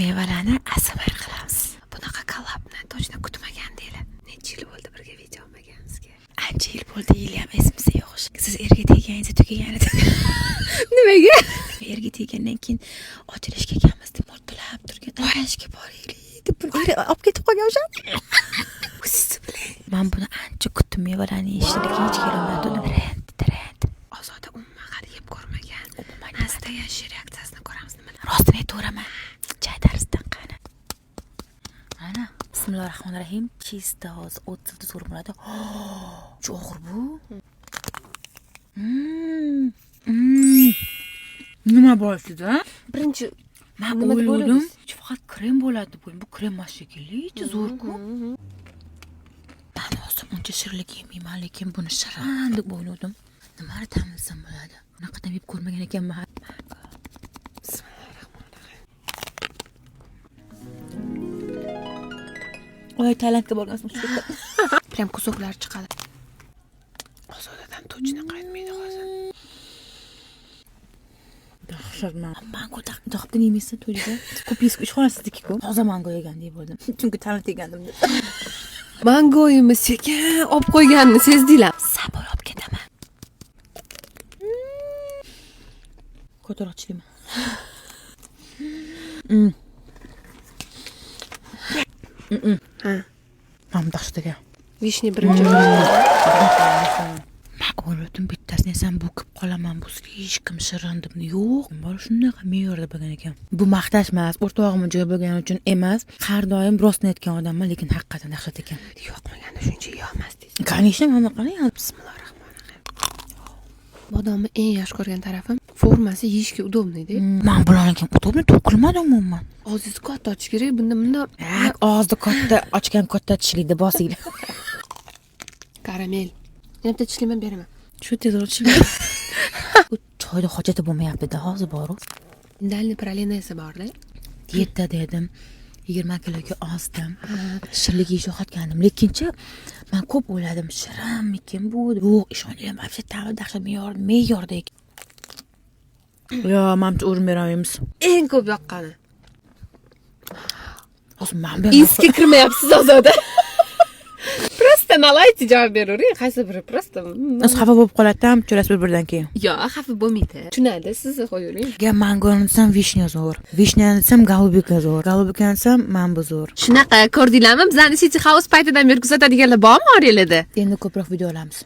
mevalarni ASMR qilamiz. Bunaqa kollabni точно kutmagandinglar. Necha yil bo'ldi birga video olmaganimizga? Ancha yil bo'ldi, yil ham esimizda yo'q. Siz erga teganingizda tugagan edi. Nimaga? Erga tegandan keyin ochilishga kelamiz deb mo'rtlab turgan. Tanlashga boraylik deb olib ketib qolgan o'sha. Men buni ancha kutdim, mevalarni yeyishga hech kelolmadim. Trend. Ozoda umuman hali yeb ko'rmagan. Nastoyashi reaksiyasini ko'ramiz nima. Rostini aytaveraman. Chay darsdan qani. Ana. Bismillahirrohmanirrohim. Chista hozir 30 zo'r bo'ladi. Cho'g'ir bu. Nima bo'ldi-da? Birinchi men o'yladim, faqat krem bo'ladi deb. Bu krem emas shekilli, zo'r-ku. Men hozir uncha shirinlik yemayman, lekin buni shirin deb o'yladim. Nimani tamizsam bo'ladi? Bunaqa ham yeb ko'rmagan ekanman. Voy, Tailandga borgansiz shu yerda. Prям kusoqlar chiqadi. Ozodadan точно qaytmaydi hozir. Dahshatman. Mango daqdan yemasa to'yda. Ko'pis ishxonasizdagi-ku. Toza mango yegandek bo'ldim. Chunki Tailand yegandim deb. Mangoyimni sekin olib qo'yganini sezdinglar. Sabr olib ketaman. Ko'taroqchiman. Ha. Mam dahshatiga. Vishni birinchi. Men o'yladim bittasini yesam bo'kib qolaman, bu hech kim shirin deb. Yo'q, bor shunaqa me'yorda bo'lgan ekan. Bu maqtash emas, o'rtog'im joy bo'lgani uchun emas. Har doim rostni aytgan odamman, lekin haqiqatan dahshat ekan. Yo'qmaganda shuncha yo'qmas deysiz. Конечно, mana qarang. Bismillahirrohmanirrohim. Bodomni eng yaxshi ko'rgan tarafim formasi yeyishga udobniydi. Men bularni ham udobni to'qilmadi umuman. Og'zingizni katta ochish kerak, bunda Og'izni katta ochgan katta tishlikda bosinglar. karamel. Yana bitta tishlayman beraman. Shu tezroq tishlayman. Bu choyda hojati bo'lmayapti-da, hozir boru. Dalni pralinasi bor-da. Diyetda dedim. 20 kiloga ozdim. Shirinlik yeyish yo'qotgandim, lekinchi men ko'p o'yladim, shirinmikin bu? Yo'q, ishoninglar, вообще ta'mi dahshat me'yorda ekan. Yo, menimcha o'rin beramiz. Eng ko'p yoqqani. Hozir men beraman. Isga kirmayapsiz Ozoda. Просто nalaychi javob beravering. Qaysi biri просто. Biz xafa bo'lib qoladi-da, cho'rasi bir-biridan keyin. Yo'q, xafa bo'lmaydi. Tushunadi, sizni qo'yavering. Ga mangoni desam vishnya zo'r. Vishnani desam golubika zo'r. Golubikani desam mango zo'r. Shunaqa ko'rdinglarmi? Bizning City House paytidan beri kuzatadiganlar bormi Orelada? Endi ko'proq video olamiz.